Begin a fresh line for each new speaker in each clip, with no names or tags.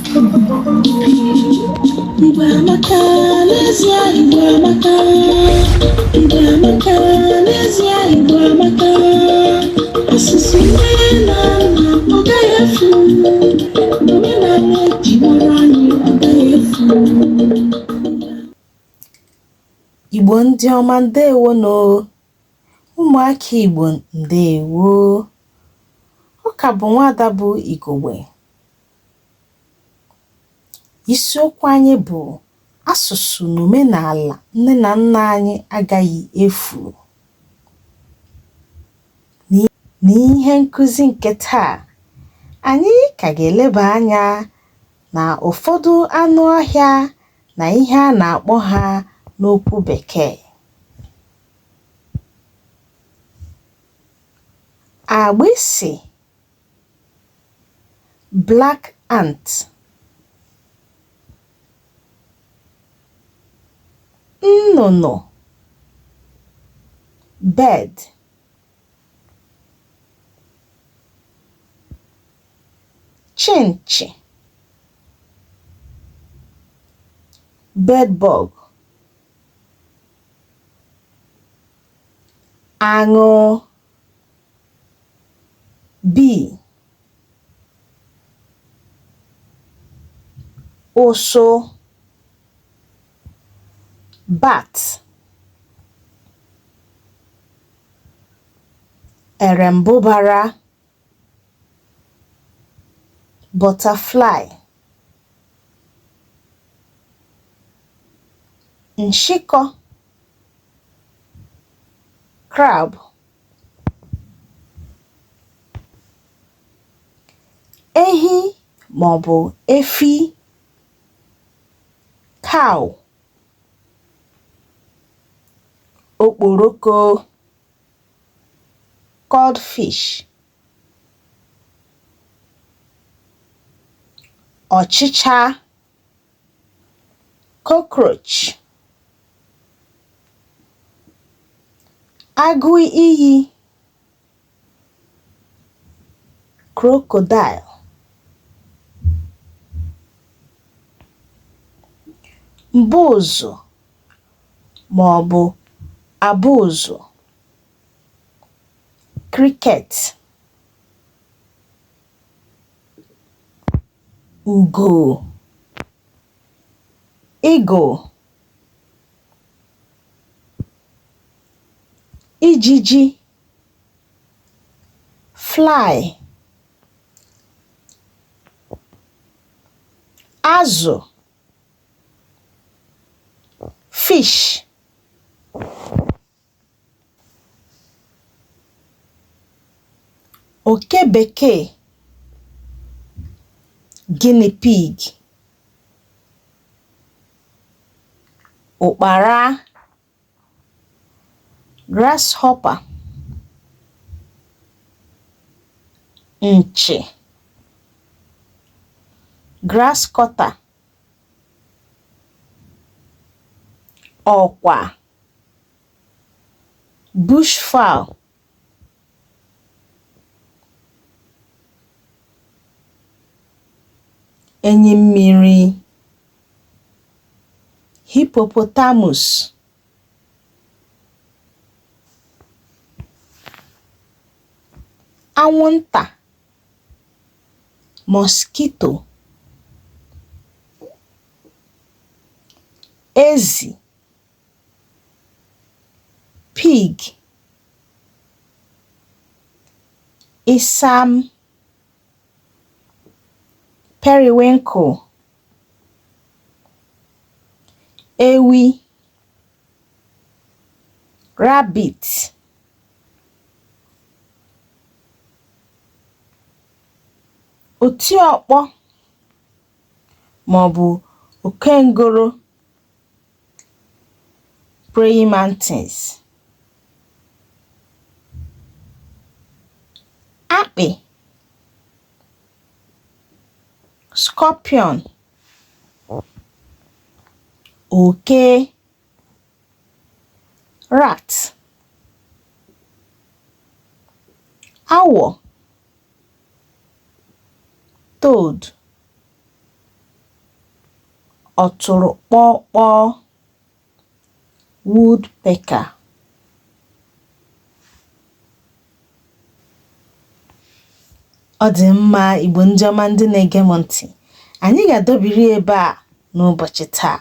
Igbo amaka, n'ezie Igbo amaka. Igbo amaka, n'ezie Igbo amaka. Asụsụ nne na nna ọ gaghị efu. Omenala eji mara anyị ọ gaghị efu. Igbo ndị ọma ndewo no. Ụmụaka Igbo ndewo. Ọ ka bụ nwada bụ Igogbe. Isiokwu anyị bụ asụsụ na omenala nne na nna anyị agaghị efu. N'ihe nkụzi nke taa, anyị ka ga-eleba anya na ụfọdụ anụ ọhịa na ihe a na-akpọ ha n'okwu Bekee. Agbịsị, black ant. Nnụnụ, bird. Chinchi, bedbug. Aṅụ, bee. Ụsụ, bat. Erembụbara, butterfly. Nshịkọ, crab. Ehi maọbụ efi, cow. Okporoko, codfish. Ọchịcha, cockroach. Agụ iyi, crocodile. Mbụzụ maọbụ abụzụ, cricket. Ugo, eagle. Ijiji, fly. Azụ, fish. Oke bekee, guinea pig. Ụkpara, grasshopper. Nchi, grass cutter. Ọkwa, bush fowl. Enyi mmiri, hippopotamus. Anwụnta, mosquito. Ezi, pig. Ịsam, periwinkle. Ewi, rabbit. Otiọkpọ maọbụ okengoro, praying mantis. Akpị, scorpion. Oke, rat. Awọ, toad. ọtụrụkpọkpọ woodpecker. Ọ dị mma, Igbo ndị ọma ndị na-ege m ntị. Anyị ga-adọbiri ebe a n'ụbọchị taa.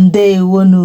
Ndewonu.